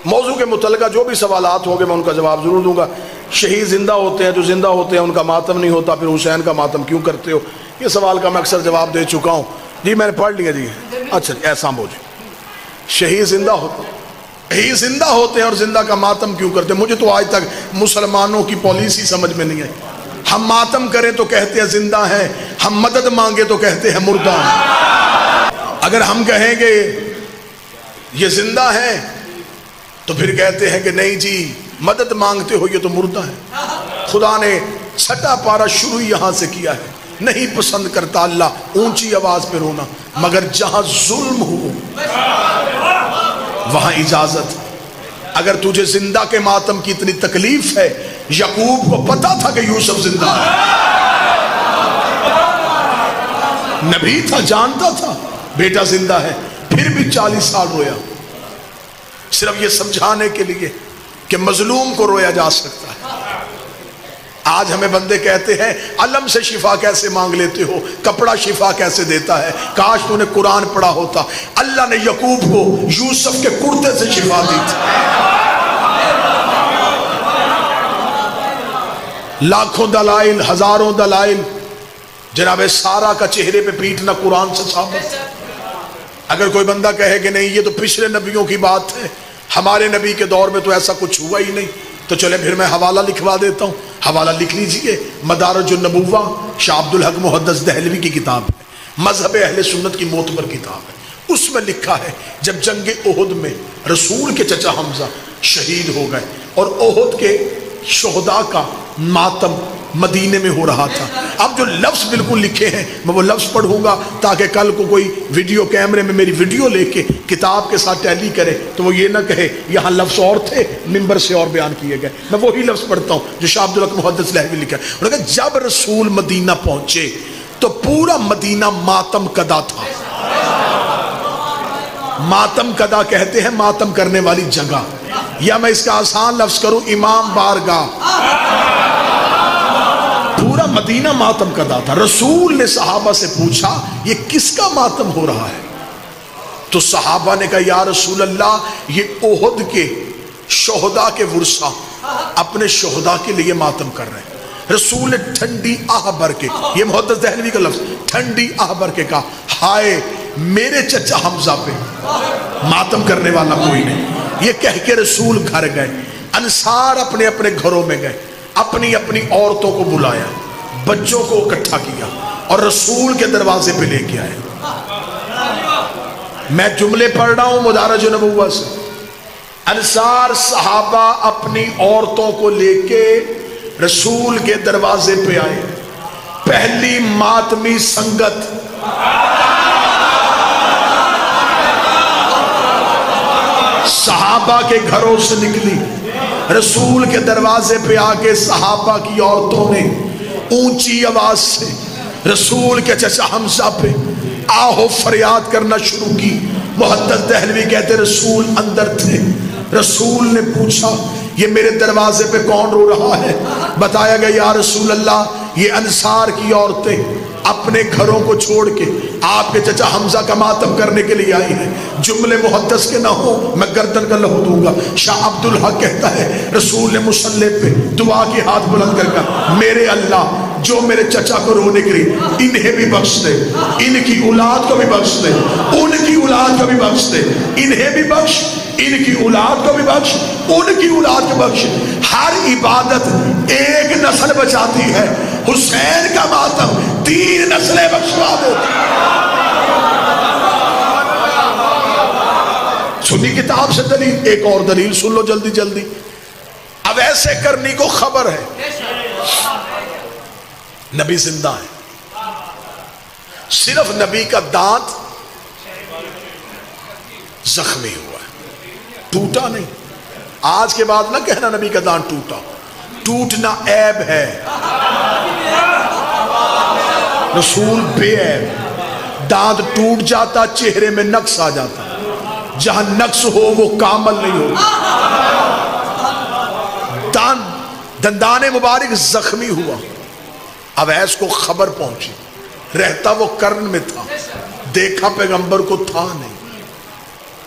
موضوع کے متعلقہ جو بھی سوالات ہوں گے میں ان کا جواب ضرور دوں گا. شہید زندہ ہوتے ہیں، جو زندہ ہوتے ہیں ان کا ماتم نہیں ہوتا، پھر حسین کا ماتم کیوں کرتے ہو؟ یہ سوال کا میں اکثر جواب دے چکا ہوں. جی میں نے پڑھ لیا جی. اچھا جی ایسا ہو جی. شہید زندہ ہوتے ہیں اور زندہ کا ماتم کیوں کرتے ہیں؟ مجھے تو آج تک مسلمانوں کی پالیسی سمجھ میں نہیں آئی. ہم ماتم کریں تو کہتے ہیں زندہ ہیں، ہم مدد مانگے تو کہتے ہیں مردہ ہیں. اگر ہم کہیں گے یہ زندہ ہیں تو پھر کہتے ہیں کہ نہیں جی مدد مانگتے ہو یہ تو مردہ ہے. خدا نے چھٹا پارا شروع یہاں سے کیا ہے. نہیں پسند کرتا اللہ اونچی آواز پہ رونا، مگر جہاں ظلم ہو وہاں اجازت. اگر تجھے زندہ کے ماتم کی اتنی تکلیف ہے، یعقوب کو پتا تھا کہ یوسف زندہ ہے، نبی تھا، جانتا تھا بیٹا زندہ ہے، پھر بھی 40 سال رویا، صرف یہ سمجھانے کے لیے کہ مظلوم کو رویا جا سکتا ہے. آج ہمیں بندے کہتے ہیں علم سے شفا کیسے مانگ لیتے ہو، کپڑا شفا کیسے دیتا ہے؟ کاش تو نے قرآن پڑھا ہوتا. اللہ نے یعقوب کو یوسف کے کرتے سے شفا دی تھی. لاکھوں دلائل، ہزاروں دلائل. جناب سارا کا چہرے پہ پیٹنا قرآن سے ثابت. اگر کوئی بندہ کہے کہ نہیں یہ تو پچھلے نبیوں کی بات ہے، ہمارے نبی کے دور میں تو ایسا کچھ ہوا ہی نہیں، تو چلے پھر میں حوالہ لکھوا دیتا ہوں. حوالہ لکھ لیجئے، مدارج النبوہ، شاہ عبدالحق محدث دہلوی کی کتاب ہے، مذہب اہل سنت کی معتبر کتاب ہے. اس میں لکھا ہے جب جنگ احد میں رسول کے چچا حمزہ شہید ہو گئے اور احد کے شہداء کا ماتم مدینے میں ہو رہا تھا. اب جو لفظ بالکل لکھے ہیں میں وہ لفظ پڑھوں گا تاکہ کل کو کوئی ویڈیو کیمرے میں میری ویڈیو لے کے کتاب کے ساتھ ٹیلی کرے تو وہ یہ نہ کہے یہاں لفظ اور تھے ممبر سے اور بیان کیے گئے. میں وہی لفظ پڑھتا ہوں جو شاہ عبدالحق محدث دہلوی لکھا ہے. انہوں نے کہا جب رسول مدینہ پہنچے تو پورا مدینہ ماتم کدا تھا. ماتم کدا کہتے ہیں ماتم کرنے والی جگہ، یا میں اس کا آسان لفظ کروں امام بارگاہ. پورا مدینہ ماتم کدا تھا. رسول نے صحابہ سے پوچھا یہ کس کا ماتم ہو رہا ہے؟ تو صحابہ نے کہا یا رسول اللہ یہ احد کے شہداء کے ورثہ اپنے شہداء کے لیے ماتم کر رہے ہیں. رسول نے ٹھنڈی آہ بھر کے، یہ محدث دہلوی کا لفظ، ٹھنڈی آہ بھر کے کہا ہائے میرے چچا حمزہ پہ ماتم کرنے والا کوئی نہیں. یہ کہہ کے رسول گھر گئے. انصار اپنے اپنے گھروں میں گئے، اپنی اپنی عورتوں کو بلایا، بچوں کو اکٹھا کیا اور رسول کے دروازے پہ لے کے آئے. میں جملے پڑھ رہا ہوں مدارج النبوہ سے. انصار صحابہ اپنی عورتوں کو لے کے رسول کے دروازے پہ آئے. پہلی ماتمی سنگت صحابہ کے گھروں سے نکلی، رسول کے دروازے پہ آکے صحابہ کی عورتوں نے اونچی آواز سے رسول کے چچا حمزہ پہ آہو فریاد کرنا شروع کی. محدث دہلوی کہتے رسول اندر تھے. رسول نے پوچھا یہ میرے دروازے پہ کون رو رہا ہے؟ بتایا گیا یا رسول اللہ یہ انصار کی عورتیں اپنے گھروں کو چھوڑ کے آپ کے چچا حمزہ کا ماتم کرنے کے لیے آئی ہیں. جملے محدث کے نہ ہو میں گردن کا لہو دوں گا. شاہ عبدالحق کہتا ہے رسول نے مصلی پہ دعا کی ہاتھ بلند کر کر میرے اللہ جو میرے چچا کو رونے کے لیے انہیں بھی بخش دے، ان کی اولاد کو بھی بخش دے، ان کی اولاد کو بھی بخش دے، انہیں بھی بخش، ان کی اولاد کو بھی بخش، ان کی اولاد کو بخش. ہر عبادت ایک نسل بچاتی ہے، حسین کا ماتم 3 نسلیں بخشوا دیتی. سنی کتاب سے دلیل. ایک اور دلیل سن لو جلدی جلدی. اب ایسے کرنی کو خبر ہے نبی زندہ ہے، صرف نبی کا دانت زخمی ہوا ہے، ٹوٹا نہیں. آج کے بعد نہ کہنا نبی کا دانت ٹوٹا، ٹوٹنا عیب ہے. رسول بے عیب. دانت ٹوٹ جاتا چہرے میں نقص آ جاتا، جہاں نقص ہو وہ کامل نہیں ہو. دندان مبارک زخمی ہوا. اویس کو خبر پہنچی، رہتا وہ کرن میں تھا، دیکھا پیغمبر کو تھا نہیں.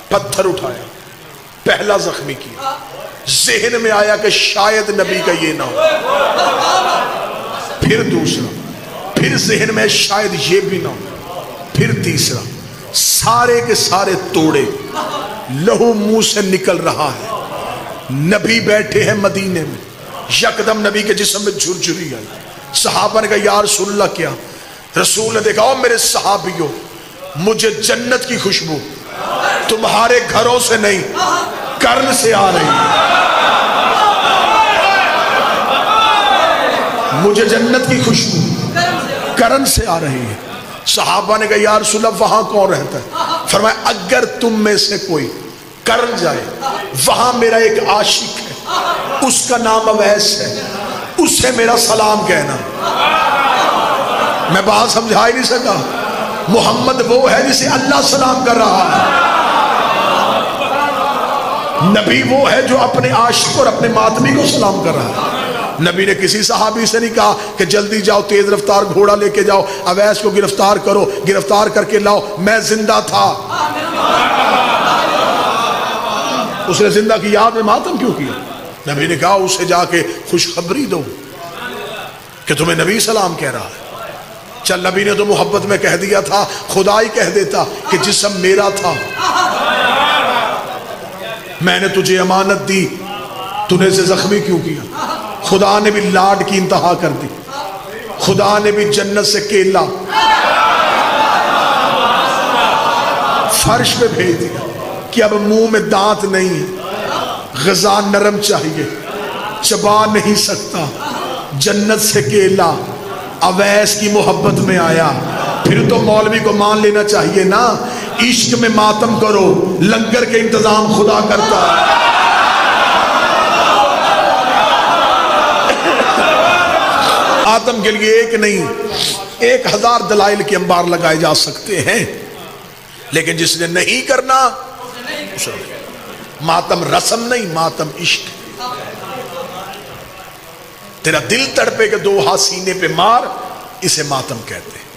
پتھر اٹھایا، پہلا زخمی کیا، ذہن میں آیا کہ شاید نبی کا یہ نہ ہو، پھر دوسرا، پھر ذہن میں شاید یہ بھی نہ ہو، پھر تیسرا، سارے کے سارے توڑے، لہو منہ سے نکل رہا ہے، نبی بیٹھے ہیں مدینے میں، یکدم نبی کے جسم میں جھرجھری آئی، صحابہ نے کہا یا رسول اللہ کیا؟ رسول نے دیکھا او میرے صحابیوں، مجھے جنت کی خوشبو تمہارے گھروں سے نہیں کرن سے آ رہی ہے، مجھے جنت کی خوشبو کرن سے آ رہی ہے۔ صحابہ نے کہا یا رسول اللہ وہاں کون رہتا ہے؟ فرمایا اگر تم میں سے کوئی کرن جائے، وہاں میرا ایک عاشق ہے، اس کا نام اویس ہے، اسے میرا سلام کہنا۔ میں بات سمجھا ہی نہیں سکا، محمد وہ ہے جسے اللہ سلام کر رہا ہے، نبی وہ ہے جو اپنے عاشق اور اپنے ماتمی کو سلام کر رہا ہے۔ نبی نے کسی صحابی سے نہیں کہا کہ جلدی جاؤ تیز رفتار گھوڑا لے کے جاؤ اویس کو گرفتار کرو، گرفتار کر کے لاؤ، میں زندہ تھا۔ اس نے زندہ کی یاد میں ماتم کیوں کیا؟ نبی نے کہا اسے جا کے خوشخبری دو کہ تمہیں نبی سلام کہہ رہا ہے۔ چل نبی نے تو محبت میں کہہ دیا تھا، خدا ہی کہہ دیتا کہ جسم میرا تھا، میں نے تجھے امانت دی، تو نے اسے زخمی کیوں کیا؟ خدا نے بھی لاڈ کی انتہا کر دی، خدا نے بھی جنت سے کیلا فرش پہ بھیج دیا کہ اب منہ میں دانت نہیں ہے، غذا نرم چاہیے، چبا نہیں سکتا، جنت سے کیلا اویس کی محبت میں آیا۔ پھر تو مولوی کو مان لینا چاہیے نا، عشق میں ماتم کرو، لنگر کے انتظام خدا کرتا ہے۔ ماتم کے لیے ایک نہیں 1000 دلائل کے انبار لگائے جا سکتے ہیں، لیکن جس نے نہیں کرنا ماتم رسم نہیں، ماتم عشق۔ تیرا دل تڑپے کہ 2 ہاتھ سینے پہ مار، اسے ماتم کہتے ہیں۔